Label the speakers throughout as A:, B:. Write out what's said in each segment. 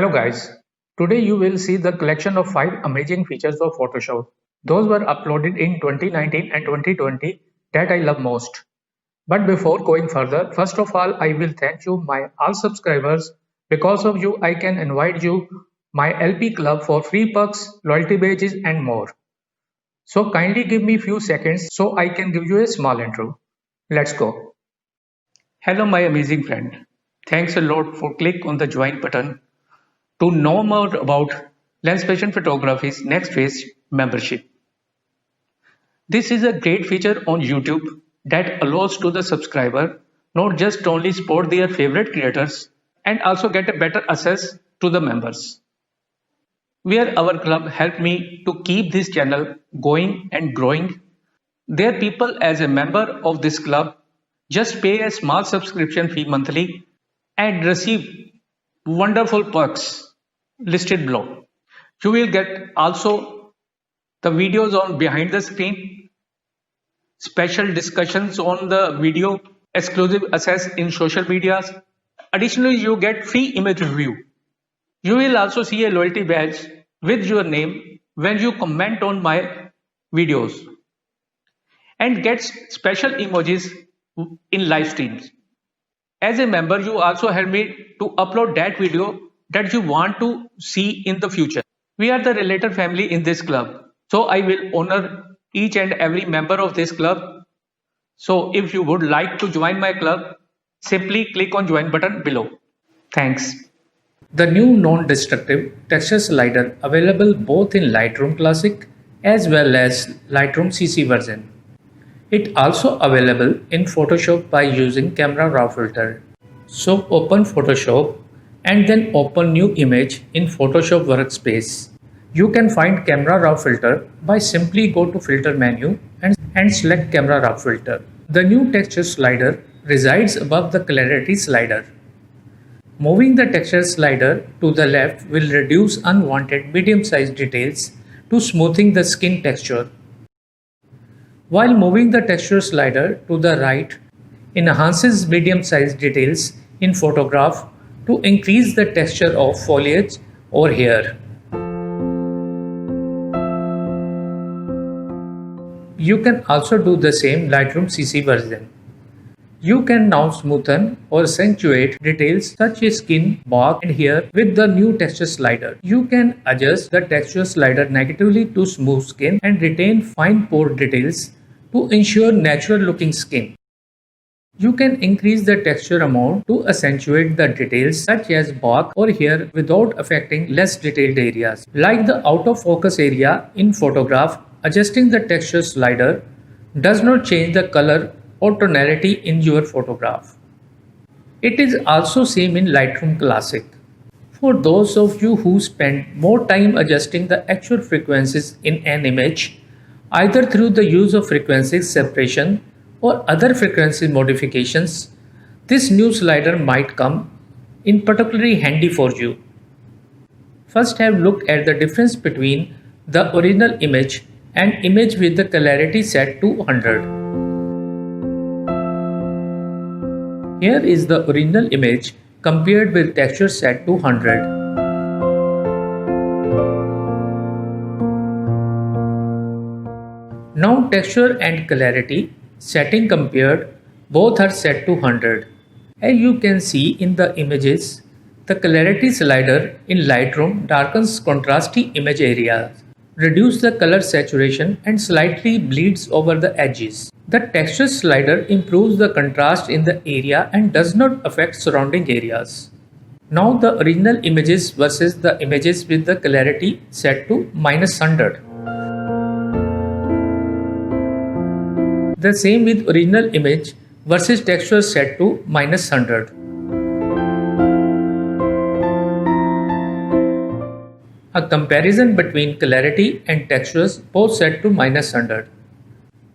A: Hello guys, today you will see the collection of 5 amazing features of Photoshop. Those were uploaded in 2019 and 2020 that I love most. But before going further, first of all I will thank you my all subscribers. Because of you I can invite you my LP club for free perks, loyalty badges and more. So kindly give me few seconds so I can give you a small intro. Let's go. Hello my amazing friend. Thanks a lot for click on the join button to know more about Lens Passion Photography's next phase membership. This is a great feature on YouTube that allows to the subscriber not just only support their favorite creators and also get a better access to the members. Where our club helped me to keep this channel going and growing. There people as a member of this club just pay a small subscription fee monthly and receive wonderful perks listed below. You will get also the videos on behind the screen, special discussions on the video, exclusive access in social medias. Additionally, you get free image review. You will also see a loyalty badge with your name when you comment on my videos and get special emojis in live streams. As a member, you also help me to upload that video that you want to see in the future. We are the relator family in this club. So I will honor each and every member of this club. So if you would like to join my club, simply click on join button below. Thanks. The new non-destructive texture slider available both in Lightroom Classic as well as Lightroom CC version. It also available in Photoshop by using Camera Raw filter. So open Photoshop and then open new image in Photoshop workspace. You can find Camera Raw filter by simply go to filter menu and select Camera Raw filter. The new texture slider resides above the clarity slider. Moving the texture slider to the left will reduce unwanted medium-sized details to smoothing the skin texture. While moving the texture slider to the right enhances medium-sized details in photograph to increase the texture of foliage or hair. You can also do the same Lightroom CC version. You can now smoothen or accentuate details such as skin, bark and hair with the new texture slider. You can adjust the texture slider negatively to smooth skin and retain fine pore details to ensure natural looking skin. You can increase the texture amount to accentuate the details such as bark or hair without affecting less detailed areas. Like the out of focus area in photograph, adjusting the texture slider does not change the color or tonality in your photograph. It is also same in Lightroom Classic. For those of you who spend more time adjusting the actual frequencies in an image, either through the use of frequency separation or other frequency modifications, this new slider might come in particularly handy for you. First have looked at the difference between the original image and image with the clarity set to 100. Here is the original image compared with texture set to 100. Now texture and clarity setting compared, both are set to 100. As you can see in the images, the clarity slider in Lightroom darkens contrasty image areas, reduces the color saturation and slightly bleeds over the edges. The texture slider improves the contrast in the area and does not affect surrounding areas. Now the original images versus the images with the clarity set to -100. The same with original image versus texture set to -100. A comparison between clarity and textures both set to -100.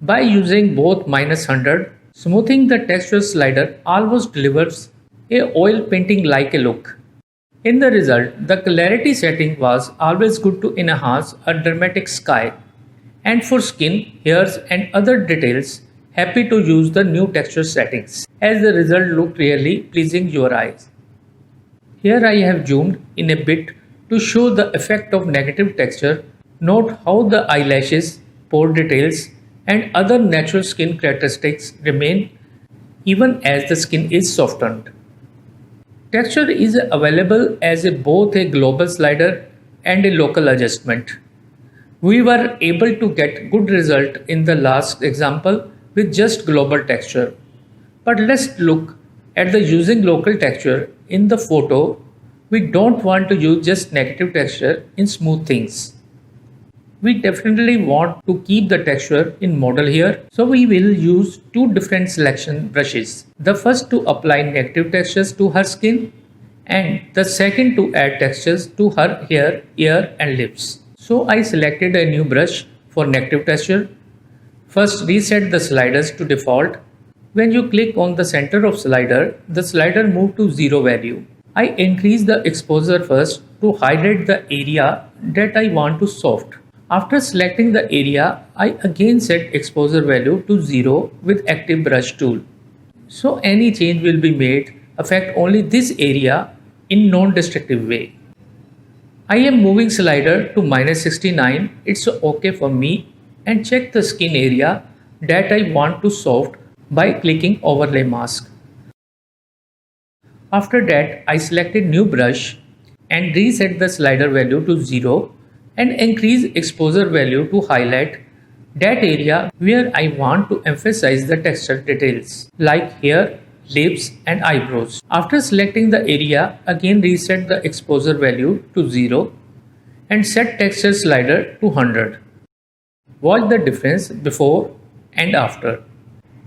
A: By using both -100, smoothing the texture slider almost delivers a oil painting like a look. In the result, the clarity setting was always good to enhance a dramatic sky. And for skin, hairs and other details, happy to use the new texture settings, as the result look really pleasing your eyes. Here I have zoomed in a bit to show the effect of negative texture. Note how the eyelashes, pore details, and other natural skin characteristics remain even as the skin is softened. Texture is available as both a global slider and a local adjustment. We were able to get good result in the last example with just global texture. But let's look at the using local texture in the photo. We don't want to use just negative texture in smooth things. We definitely want to keep the texture in model here, so we will use two different selection brushes. The first to apply negative textures to her skin and the second to add textures to her hair, ear and lips. So I selected a new brush for negative texture. First reset the sliders to default. When you click on the center of slider, the slider moves to 0 value. I increase the exposure first to highlight the area that I want to soft. After selecting the area, I again set exposure value to 0 with active brush tool. So any change will be made affect only this area in non-destructive way. I am moving slider to -69, it's okay for me, and check the skin area that I want to soft by clicking overlay mask. After that, I selected new brush and reset the slider value to 0 and increase exposure value to highlight that area where I want to emphasize the texture details like hair, lips and eyebrows. After selecting the area, again reset the exposure value to 0 and set texture slider to 100. Watch the difference before and after.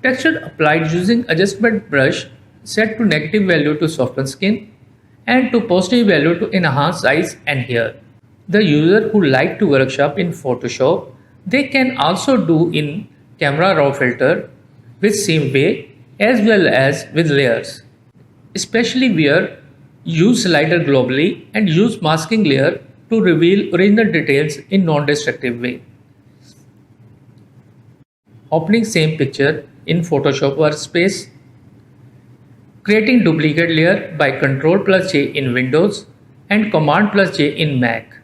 A: Texture applied using adjustment brush set to negative value to soften skin and to positive value to enhance eyes and hair. The user who like to workshop in Photoshop, they can also do in Camera Raw filter with same way as well as with layers. Especially where use slider globally and use masking layer to reveal original details in non-destructive way. Opening same picture in Photoshop workspace. Creating duplicate layer by Ctrl+J in Windows and Command+J in Mac.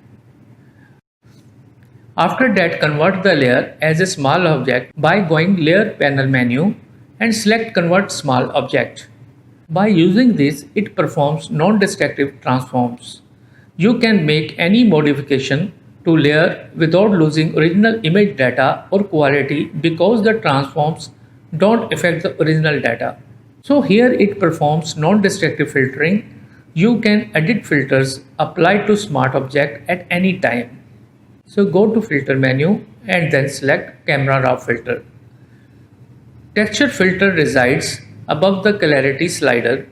A: After that, convert the layer as a small object by going Layer Panel menu and select Convert Small Object. By using this, it performs non-destructive transforms. You can make any modification to layer without losing original image data or quality because the transforms don't affect the original data. So here it performs non-destructive filtering. You can edit filters applied to smart object at any time. So go to filter menu and then select Camera Raw filter. Texture filter resides above the clarity slider.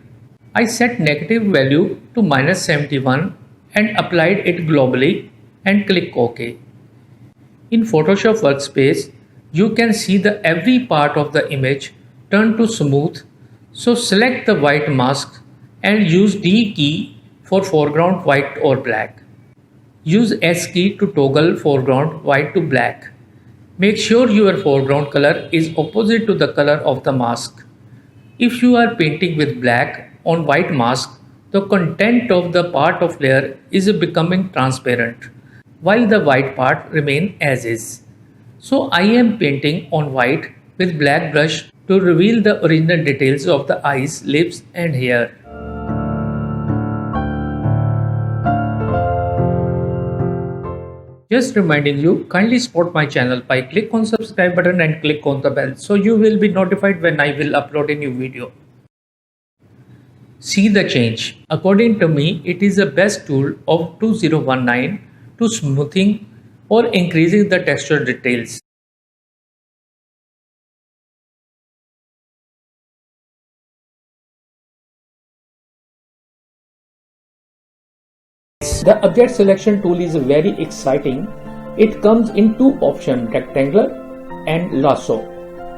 A: I set negative value to -71 and applied it globally and click OK. In Photoshop workspace, you can see the every part of the image turn to smooth. So select the white mask and use D key for foreground white or black. Use S key to toggle foreground white to black. Make sure your foreground color is opposite to the color of the mask. If you are painting with black on white mask, the content of the part of layer is becoming transparent, while the white part remains as is. So I am painting on white with black brush to reveal the original details of the eyes, lips and hair. Just reminding you, kindly support my channel by click on subscribe button and click on the bell so you will be notified when I will upload a new video. See the change. According to me, it is the best tool of 2019 to smoothing or increasing the texture details. The object selection tool is very exciting. It comes in two options, rectangular and lasso.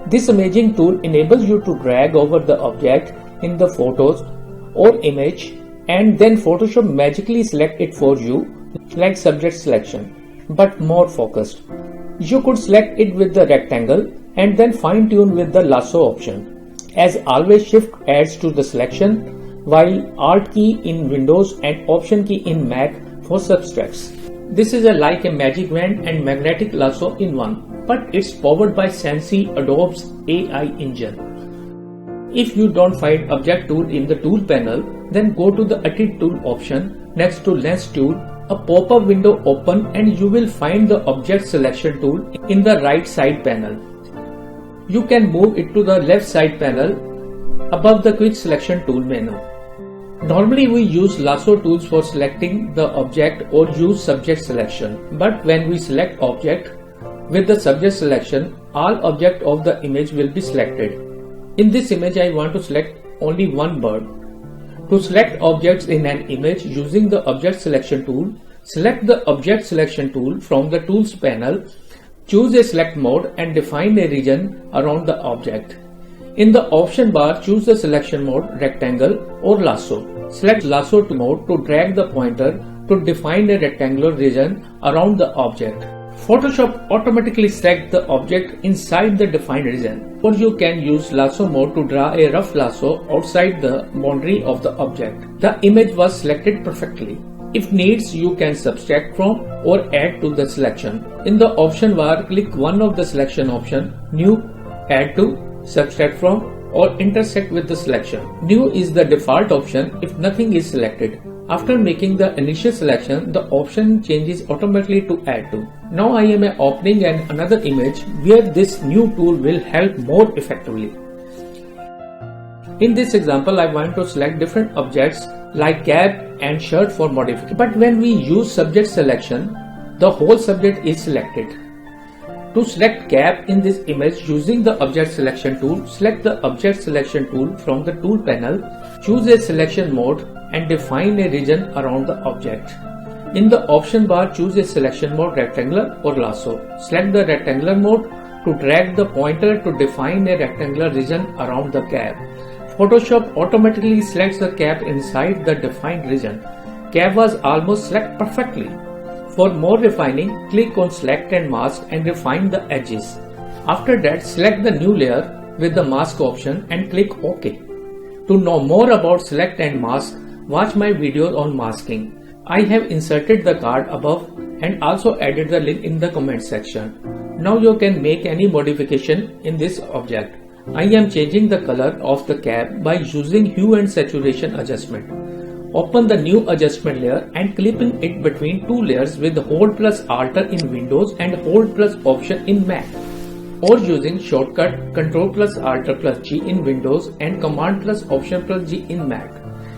A: This amazing tool enables you to drag over the object in the photos or image and then Photoshop magically select it for you like subject selection, but more focused. You could select it with the rectangle and then fine tune with the lasso option. As always, shift adds to the selection. while Alt key in Windows and Option key in Mac for subtracts. This is like a magic wand and magnetic lasso in one, but it's powered by Sensei Adobe's AI engine. If you don't find Object Tool in the Tool panel, then go to the Edit Tool option next to Lens Tool. A pop-up window open and you will find the Object Selection tool in the right side panel. You can move it to the left side panel above the Quick Selection tool menu. Normally we use lasso tools for selecting the object or use subject selection, but when we select object with the subject selection, all object of the image will be selected. In this image I want to select only one bird. To select objects in an image using the Object Selection tool, select the Object Selection tool from the Tools panel, choose a select mode and define a region around the object. In the option bar, choose the selection mode Rectangle or Lasso. Select Lasso mode to drag the pointer to define a rectangular region around the object. Photoshop automatically selects the object inside the defined region, or you can use lasso mode to draw a rough lasso outside the boundary of the object. The image was selected perfectly. If needs, you can subtract from or add to the selection. In the option bar, click one of the selection option, New, Add to, Subtract from, or intersect with the selection. New is the default option if nothing is selected. After making the initial selection, the option changes automatically to Add to. Now I am opening another image where this new tool will help more effectively. In this example, I want to select different objects like cap and shirt for modification. But when we use subject selection, the whole subject is selected. To select cap in this image using the Object Selection tool, select the Object Selection tool from the Tool panel, choose a selection mode and define a region around the object. In the option bar, choose a selection mode Rectangular or Lasso. Select the Rectangular mode to drag the pointer to define a rectangular region around the cap. Photoshop automatically selects the cap inside the defined region. Cap was almost selected perfectly. For more refining, click on Select and Mask and refine the edges. After that, select the new layer with the mask option and click OK. To know more about Select and Mask, watch my videos on masking. I have inserted the card above and also added the link in the comment section. Now you can make any modification in this object. I am changing the color of the cap by using Hue and Saturation adjustment. Open the new adjustment layer and clipping it between two layers with Hold plus Alt in Windows and Hold plus Option in Mac, or using shortcut Ctrl plus Alt plus G in Windows and Command plus Option plus G in Mac.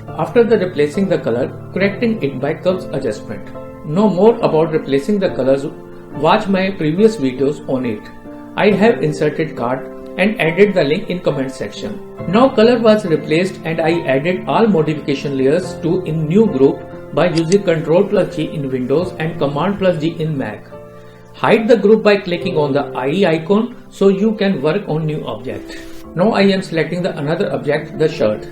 A: After replacing the color, correcting it by curves adjustment. Know more about replacing the colors, watch my previous videos on it. I have inserted card and added the link in comment section. Now color was replaced and I added all modification layers to in new group by using Ctrl plus G in Windows and Command plus G in Mac. Hide the group by clicking on the eye icon so you can work on new object. Now I am selecting another object, the shirt.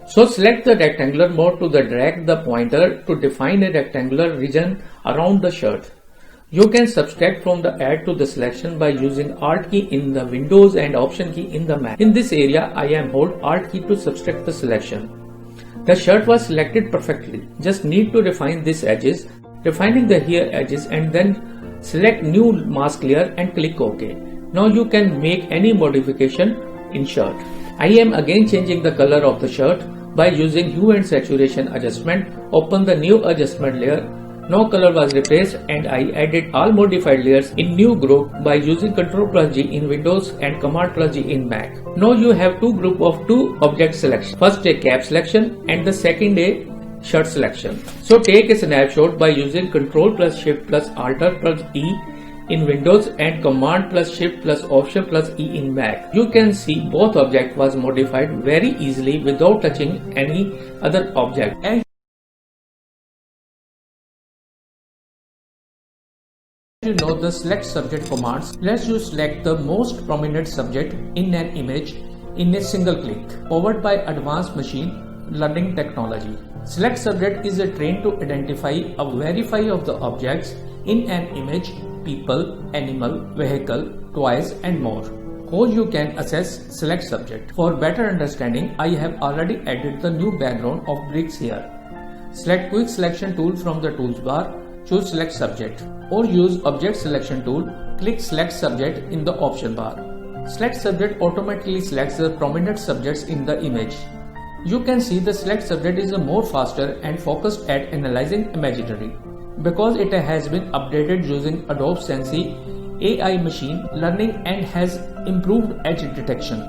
A: So select the rectangular mode to drag the pointer to define a rectangular region around the shirt. You can subtract from the add to the selection by using Alt key in the Windows and Option key in the Mac. In this area, I am hold Alt key to subtract the selection. The shirt was selected perfectly. Just need to refine these edges, refining the here edges and then select new mask layer and click OK. Now you can make any modification in shirt. I am again changing the color of the shirt by using Hue and Saturation adjustment. Open the new adjustment layer. No color was replaced and I added all modified layers in new group by using Ctrl plus G in Windows and Command plus G in Mac. Now you have two group of two object selection. First a cap selection and the second a shirt selection. So take a snapshot by using Ctrl plus Shift plus Alt plus E in Windows and Command plus Shift plus Option plus E in Mac. You can see both object was modified very easily without touching any other object. And you know the select subject commands lets you select the most prominent subject in an image in a single click, powered by advanced machine learning technology. Select subject is trained to identify a verify of the objects in an image, people, animal, vehicle, toys and more. How you can access select subject. For better understanding, I have already added the new background of bricks here. Select quick selection tool from the tools bar, choose select subject, or use object selection tool, click select subject in the option bar. Select subject automatically selects the prominent subjects in the image. You can see the select subject is more faster and focused at analyzing imagery because it has been updated using Adobe Sensei AI machine learning and has improved edge detection.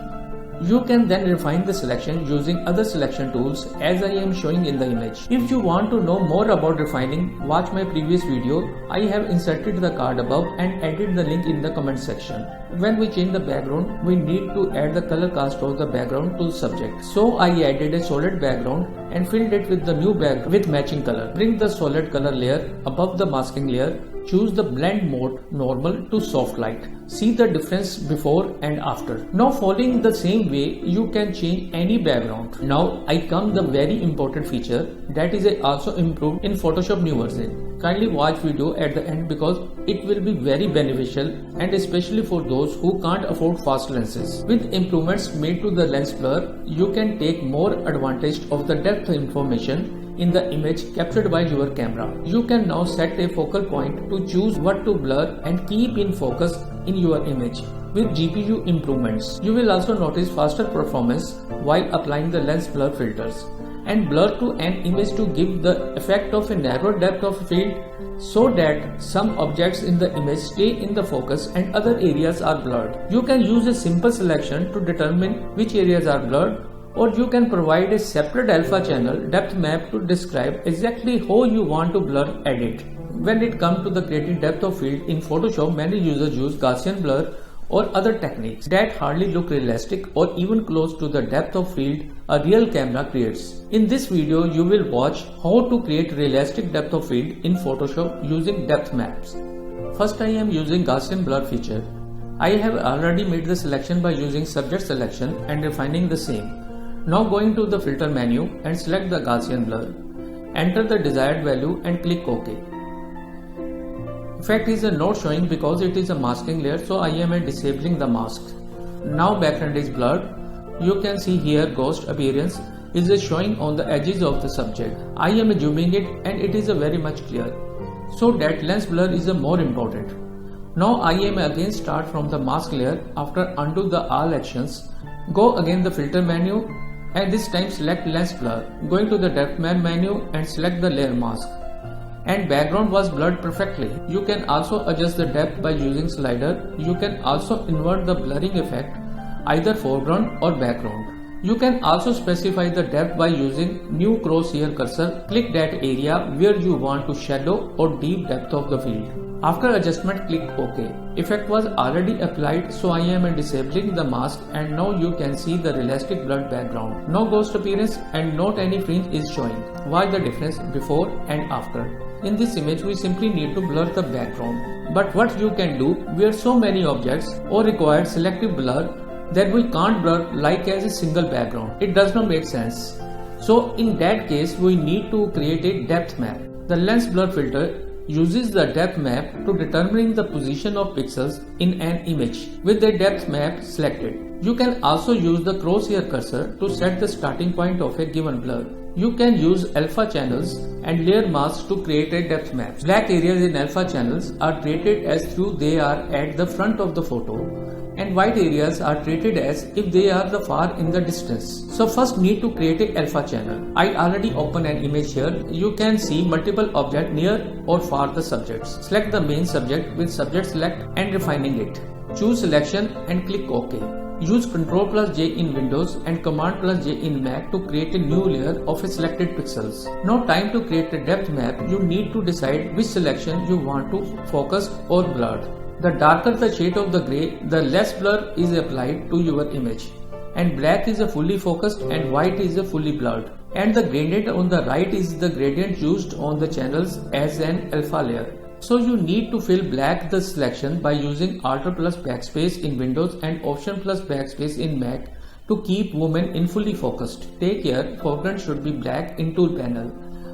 A: You can then refine the selection using other selection tools as I am showing in the image. If you want to know more about refining, watch my previous video. I have inserted the card above and added the link in the comment section. When we change the background, we need to add the color cast of the background to the subject. So I added a solid background and filled it with the new background with matching color. Bring the solid color layer above the masking layer. Choose the blend mode normal to soft light. See the difference before and after. Now following the same way, you can change any background. Now I come the very important feature that is also improved in Photoshop new version. Kindly watch video at the end because it will be very beneficial and especially for those who can't afford fast lenses. With improvements made to the lens blur, you can take more advantage of the depth information in the image captured by your camera. You can now set a focal point to choose what to blur and keep in focus in your image. With GPU improvements, you will also notice faster performance while applying the lens blur filters and blur to an image to give the effect of a narrow depth of field so that some objects in the image stay in the focus and other areas are blurred. You can use a simple selection to determine which areas are blurred, or you can provide a separate alpha channel depth map to describe exactly how you want to blur edit. When it comes to the creating depth of field in Photoshop, many users use Gaussian blur or other techniques that hardly look realistic or even close to the depth of field a real camera creates. In this video, you will watch how to create realistic depth of field in Photoshop using depth maps. First, I am using Gaussian blur feature. I have already made the selection by using subject selection and refining the same. Now going to the filter menu and select the Gaussian blur. Enter the desired value and click OK. Effect is not showing because it is a masking layer, so I am disabling the mask. Now background is blurred. You can see here ghost appearance is showing on the edges of the subject. I am zooming it and it is very much clear. So that lens blur is more important. Now I am again start from the mask layer. After undo the all actions, go again the filter menu and this time select lens blur. Going to the depth map menu and select the layer mask. And background was blurred perfectly. You can also adjust the depth by using slider. You can also invert the blurring effect, either foreground or background. You can also specify the depth by using new crosshair cursor. Click that area where you want to shadow or deep depth of the field. After adjustment, click OK. Effect was already applied, so I am disabling the mask and now you can see the realistic blurred background. No ghost appearance and not any fringe is showing. Watch the difference before and after. In this image, we simply need to blur the background. But what you can do where so many objects or required selective blur that we can't blur like as a single background. It does not make sense. So in that case, we need to create a depth map. The lens blur filter uses the depth map to determine the position of pixels in an image with the depth map selected. You can also use the crosshair cursor to set the starting point of a given blur. You can use alpha channels and layer masks to create a depth map. Black areas in alpha channels are treated as though they are at the front of the photo, and white areas are treated as if they are the far in the distance. So first need to create a alpha channel. I already open an image here. You can see multiple objects near or far the subjects. Select the main subject with subject select and refining it. Choose selection and click OK. Use Ctrl+J in Windows and Command+J in Mac to create a new layer of a selected pixels. Now time to create a depth map. You need to decide which selection you want to focus or blurred. The darker the shade of the grey, the less blur is applied to your image. And black is a fully focused and white is a fully blurred. And the gradient on the right is the gradient used on the channels as an alpha layer. So you need to fill black the selection by using Alt plus backspace in Windows and Option plus backspace in Mac to keep woman in fully focused. Take care, foreground should be black in tool panel.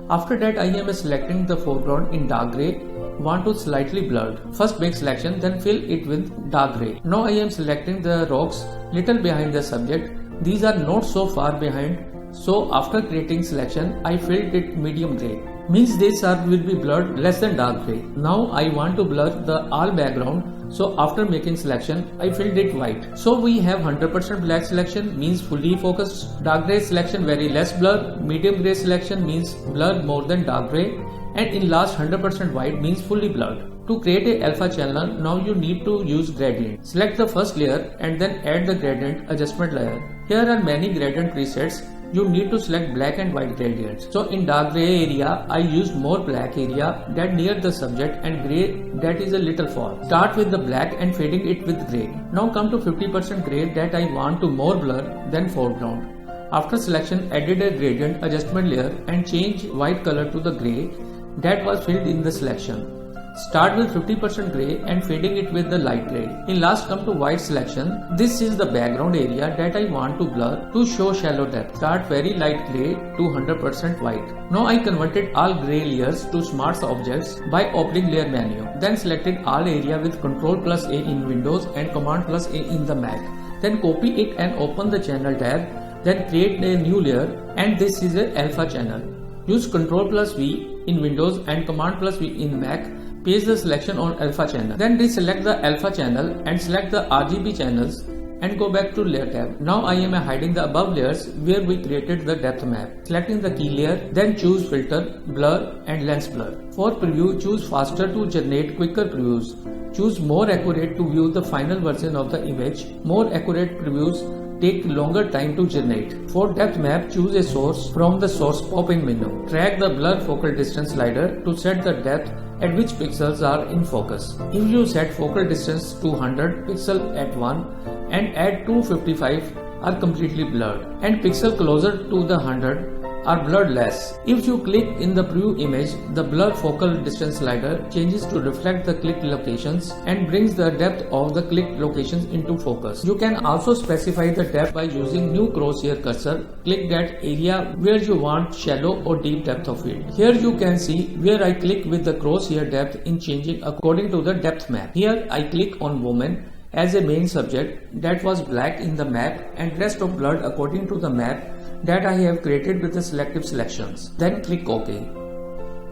A: After that I am selecting the foreground in dark grey
B: want to slightly blurred. First make selection, then fill it with dark grey. Now I am selecting the rocks little behind the subject. These are not so far behind, so after creating selection, I filled it medium grey. Means these will be blurred less than dark grey. Now I want to blur the all background, so after making selection, I filled it white. So we have 100% black selection means fully focused, dark grey selection very less blur, medium grey selection means blur more than dark grey, and in last 100% white means fully blurred. To create a alpha channel, now you need to use gradient. Select the first layer and then add the gradient adjustment layer. Here are many gradient presets. You need to select black and white gradients. So in dark grey area, I used more black area that near the subject and grey that is a little far. Start with the black and fading it with grey. Now come to 50% grey that I want to more blur than foreground. After selection, added a gradient adjustment layer and change white color to the grey that was filled in the selection. Start with 50% grey and fading it with the light grey. In last come to white selection. This is the background area that I want to blur to show shallow depth. Start very light grey to 100% white. Now I converted all grey layers to smart objects by opening layer menu. Then selected all area with Ctrl+A in Windows and Command+A in the Mac. Then copy it and open the channel tab. Then create a new layer and this is a alpha channel. Use Ctrl+V in Windows and Command+V in Mac. Paste the selection on alpha channel. Then deselect the alpha channel and select the RGB channels and go back to layer tab. Now I am hiding the above layers where we created the depth map. Selecting the key layer, then choose filter, blur and lens blur. For preview, choose faster to generate quicker previews. Choose more accurate to view the final version of the image. More accurate previews take longer time to generate. For depth map, choose a source from the source pop-in menu. Drag the blur focal distance slider to set the depth at which pixels are in focus. If you set focal distance to 100 pixel at 1 and add 255 are completely blurred and pixel closer to the 100 are blurred less. If you click in the preview image, the blur focal distance slider changes to reflect the click locations and brings the depth of the click locations into focus. You can also specify the depth by using new crosshair cursor. Click that area where you want shallow or deep depth of field. Here you can see where I click with the crosshair depth in changing according to the depth map. Here I click on woman as a main subject that was black in the map and rest of blurred according to the map that I have created with the selective selections. Then click OK.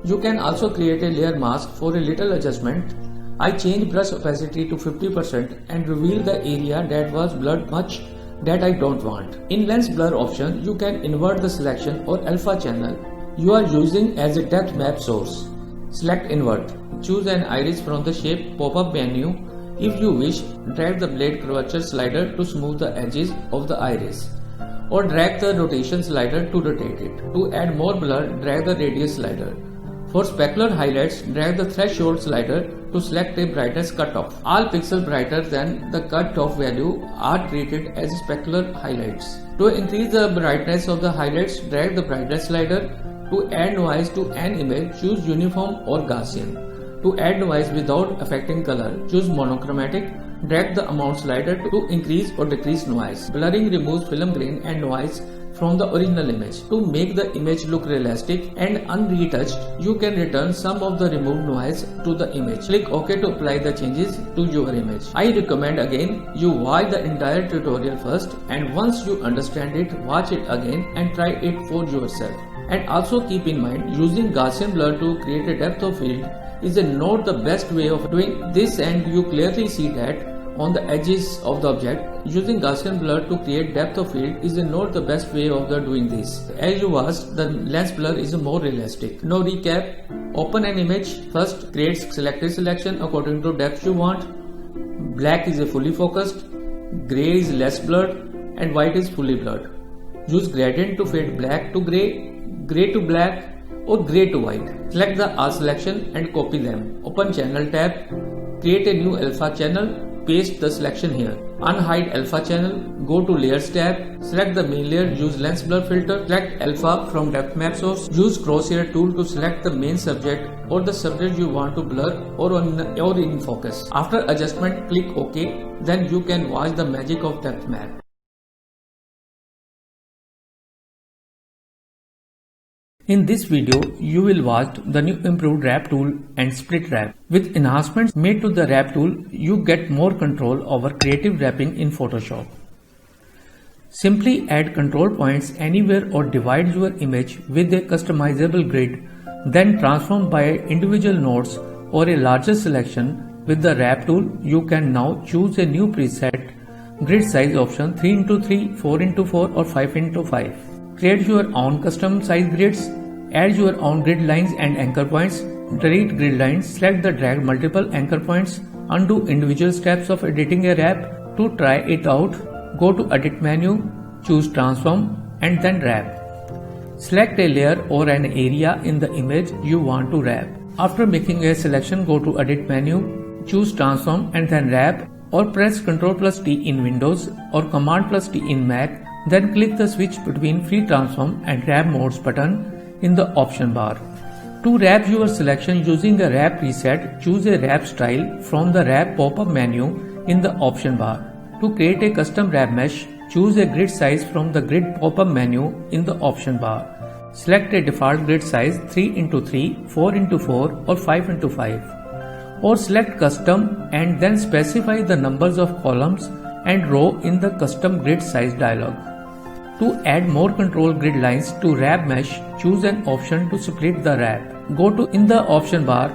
B: You can also create a layer mask for a little adjustment. I change brush opacity to 50% and reveal the area that was blurred much that I don't want. In lens blur option, you can invert the selection or alpha channel you are using as a depth map source. Select invert. Choose an iris from the shape pop-up menu. If you wish, drag the blade curvature slider to smooth the edges of the iris, or drag the rotation slider to rotate it. To add more blur, drag the radius slider. For specular highlights, drag the threshold slider to select a brightness cutoff. All pixels brighter than the cutoff value are treated as specular highlights. To increase the brightness of the highlights, drag the brightness slider. To add noise to an image, choose uniform or Gaussian. To add noise without affecting color, choose monochromatic. Drag the amount slider to increase or decrease noise. Blurring removes film grain and noise from the original image. To make the image look realistic and unretouched, you can return some of the removed noise to the image. Click OK to apply the changes to your image. I recommend again you watch the entire tutorial first, and once you understand it, watch it again and try it for yourself. And also keep in mind, using Gaussian blur to create a depth of field is not the best way of doing this, and you clearly see that on the edges of the object. Using Gaussian blur to create depth of field is not the best way of doing this. As you asked, the lens blur is more realistic. Now recap. Open an image. First, create selected selection according to depth you want. Black is a fully focused, grey is less blurred, and white is fully blurred. Use gradient to fade black to grey, grey to black, or grey to white. Select the all selection and copy them. Open channel tab. Create a new alpha channel. Paste the selection here. Unhide alpha channel. Go to layers tab. Select the main layer. Use lens blur filter. Select alpha from depth map source. Use crosshair tool to select the main subject or the subject you want to blur or in focus. After adjustment, click OK. Then you can watch the magic of depth map. In this video, you will watch the new improved wrap tool and split wrap. With enhancements made to the wrap tool, you get more control over creative wrapping in Photoshop. Simply add control points anywhere or divide your image with a customizable grid, then transform by individual nodes or a larger selection. With the wrap tool, you can now choose a new preset grid size option 3x3, 4x4 or 5x5. Create your own custom size grids, add your own grid lines and anchor points, delete grid lines, select the drag multiple anchor points, undo individual steps of editing a wrap. To try it out, go to Edit menu, choose Transform and then Wrap. Select a layer or an area in the image you want to wrap. After making a selection, go to Edit menu, choose Transform and then Wrap, or press Ctrl+T in Windows or Command+T in Mac, then click the switch between Free Transform and Wrap Modes button in the option bar. To wrap your selection using a wrap preset, choose a wrap style from the Wrap pop-up menu in the option bar. To create a custom wrap mesh, choose a grid size from the Grid pop-up menu in the option bar. Select a default grid size 3x3, 4x4 or 5x5. Or select custom and then specify the numbers of columns and row in the custom grid size dialog. To add more control grid lines to wrap mesh, choose an option to split the wrap. Go to in the option bar,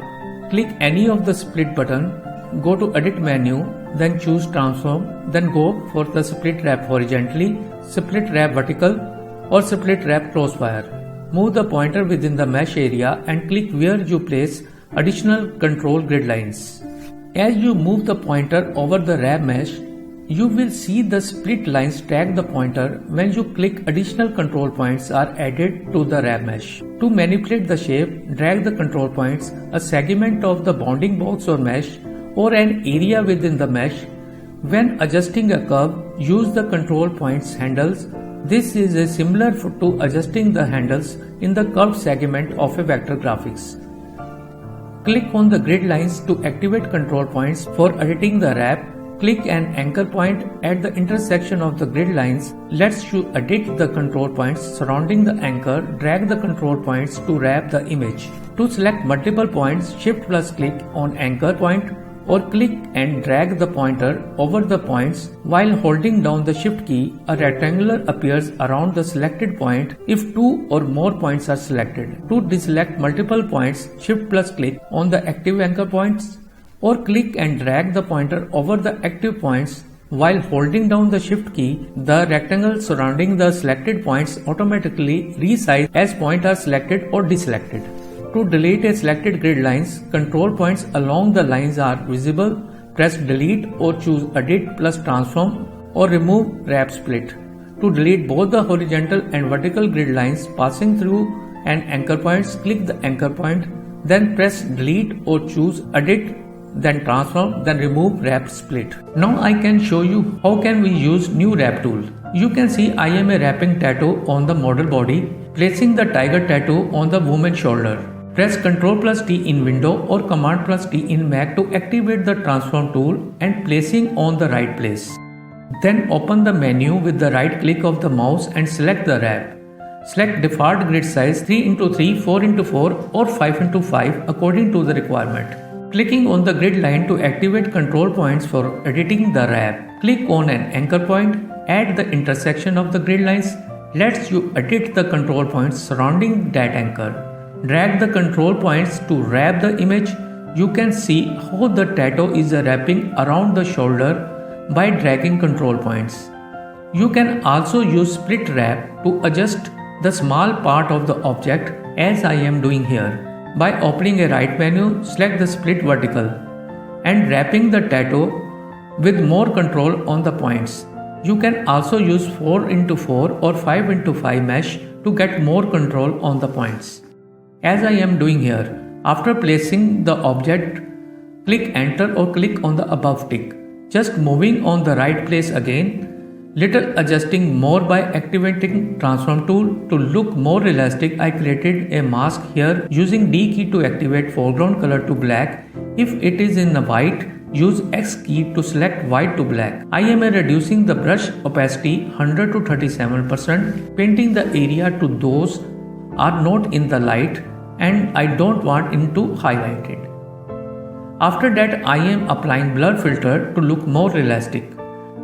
B: click any of the split button, go to Edit menu, then choose Transform, then go for the split wrap horizontally, split wrap vertical or split wrap crosswire. Move the pointer within the mesh area and click where you place additional control grid lines. As you move the pointer over the wrap mesh, you will see the split lines tag the pointer. When you click, additional control points are added to the wrap mesh. To manipulate the shape, drag the control points, a segment of the bounding box or mesh, or an area within the mesh. When adjusting a curve, use the control points handles. This is similar to adjusting the handles in the curved segment of a vector graphics. Click on the grid lines to activate control points for editing the wrap. Click an anchor point at the intersection of the grid lines. Lets you edit the control points surrounding the anchor. Drag the control points to wrap the image. To select multiple points, Shift+click on anchor point or click and drag the pointer over the points. While holding down the Shift key, a rectangle appears around the selected point if two or more points are selected. To deselect multiple points, Shift+click on the active anchor points or click and drag the pointer over the active points. While holding down the Shift key, the rectangle surrounding the selected points automatically resize as points are selected or deselected. To delete a selected grid lines, control points along the lines are visible. Press Delete or choose Edit plus Transform or remove Wrap Split. To delete both the horizontal and vertical grid lines passing through an anchor points, click the anchor point, then press Delete or choose Edit, then Transform, then remove Wrap Split. Now I can show you how can we use new wrap tool. You can see I am wrapping tattoo on the model body, placing the tiger tattoo on the woman's shoulder. Press Ctrl+T in Window or Command+T in Mac to activate the Transform tool and placing on the right place. Then open the menu with the right click of the mouse and select the wrap. Select default grid size 3x3, 4x4 or 5x5 according to the requirement. Clicking on the grid line to activate control points for editing the wrap. Click on an anchor point at the intersection of the grid lines. Lets you edit the control points surrounding that anchor. Drag the control points to wrap the image. You can see how the tattoo is wrapping around the shoulder by dragging control points. You can also use split wrap to adjust the small part of the object as I am doing here. By opening a right menu, select the split vertical and wrapping the tattoo with more control on the points. You can also use 4x4 or 5x5 mesh to get more control on the points. As I am doing here, after placing the object, click enter or click on the above tick. Just moving on the right place again, little adjusting more by activating transform tool. To look more realistic, I created a mask here using D key to activate foreground color to black. If it is in the white, use X key to select white to black. I am reducing the brush opacity 100 to 37%, painting the area to those are not in the light and I don't want it to highlight it. After that, I am applying blur filter to look more realistic.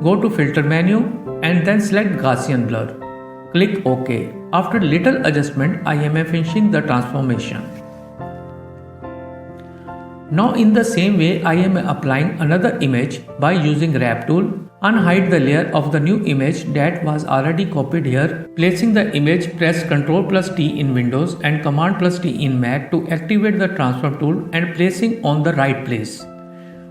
B: Go to filter menu and then select Gaussian blur. Click OK. After little adjustment, I am finishing the transformation. Now in the same way, I am applying another image by using wrap tool. Unhide the layer of the new image that was already copied here. Placing the image, press Ctrl+T in Windows and Command+T in Mac to activate the transform tool and placing on the right place.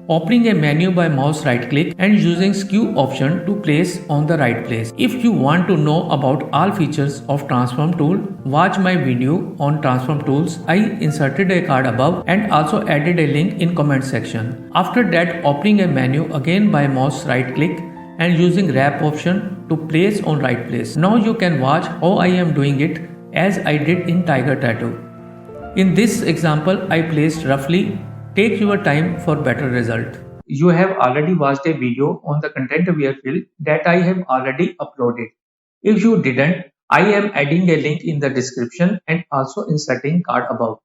B: Opening a menu by mouse right click and using skew option to place on the right place. If you want to know about all features of transform tool, watch my video on transform tools. I inserted a card above and also added a link in comment section. After that, opening a menu again by mouse right click and using wrap option to place on right place. Now you can watch how I am doing it as I did in Tiger Tattoo. In this example, I placed roughly. Take your time for better result.
A: You have already watched a video on the content aware fill that I have already uploaded. If you didn't, I am adding a link in the description and also inserting card above.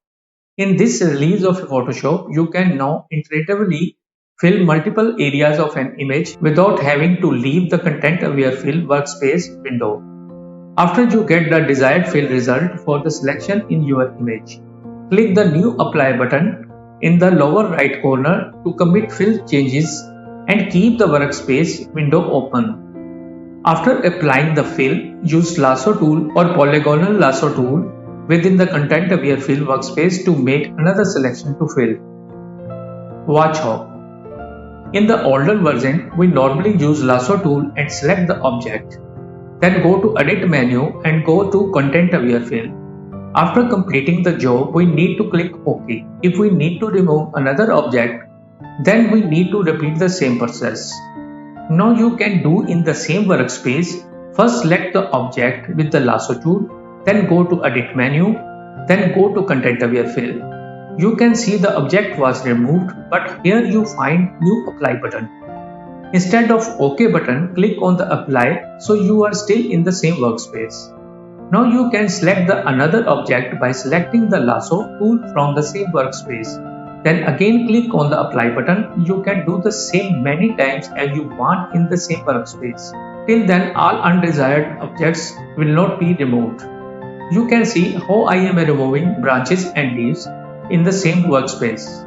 A: In this release of Photoshop, you can now intuitively fill multiple areas of an image without having to leave the content aware fill workspace window. After you get the desired fill result for the selection in your image, click the new apply button in the lower right corner to commit fill changes and keep the workspace window open. After applying the fill, use lasso tool or polygonal lasso tool within the content aware fill workspace to make another selection to fill. Watch how. In the older version, we normally use lasso tool and select the object. Then go to edit menu and go to content aware fill. After completing the job, we need to click OK. If we need to remove another object, then we need to repeat the same process. Now you can do in the same workspace. First select the object with the lasso tool, then go to edit menu, then go to content aware fill. You can see the object was removed, but here you find new apply button. Instead of OK button, click on the apply so you are still in the same workspace. Now you can select the another object by selecting the lasso tool from the same workspace. Then again click on the apply button. You can do the same many times as you want in the same workspace. Till then, all undesired objects will not be removed. You can see how I am removing branches and leaves in the same workspace.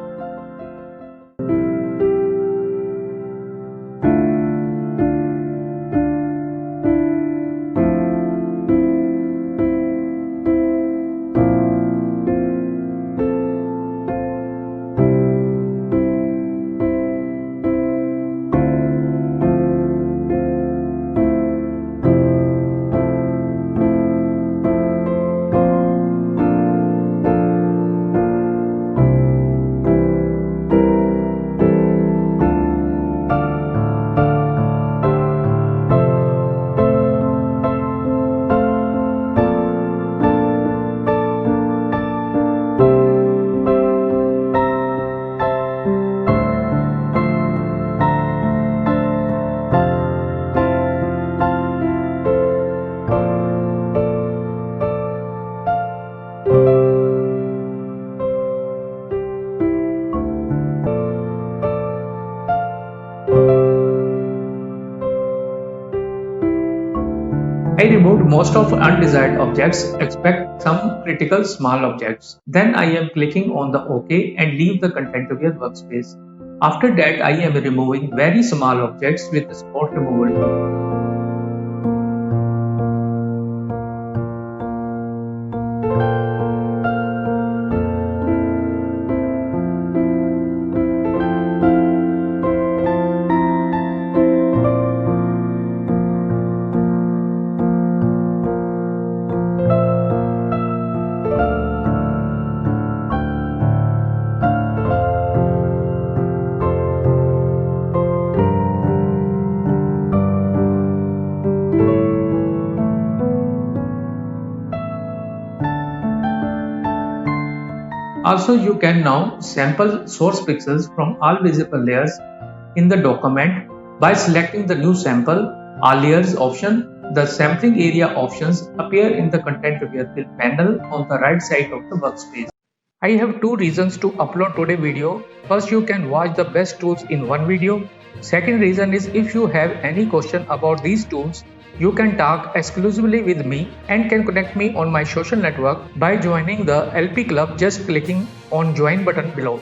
A: I removed most of undesired objects except some critical small objects. Then I am clicking on the OK and leave the content aware workspace. After that, I am removing very small objects with the spot removal tool. Also, you can now sample source pixels from all visible layers in the document by selecting the new sample all layers option, The sampling area options appear in the content reveal panel on the right side of the workspace. I have two reasons to upload today's video. First, you can watch the best tools in one video. Second reason is if you have any question about these tools, you can talk exclusively with me and can connect me on my social network by joining the LP Club just clicking on join button below.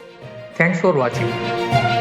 A: Thanks for watching.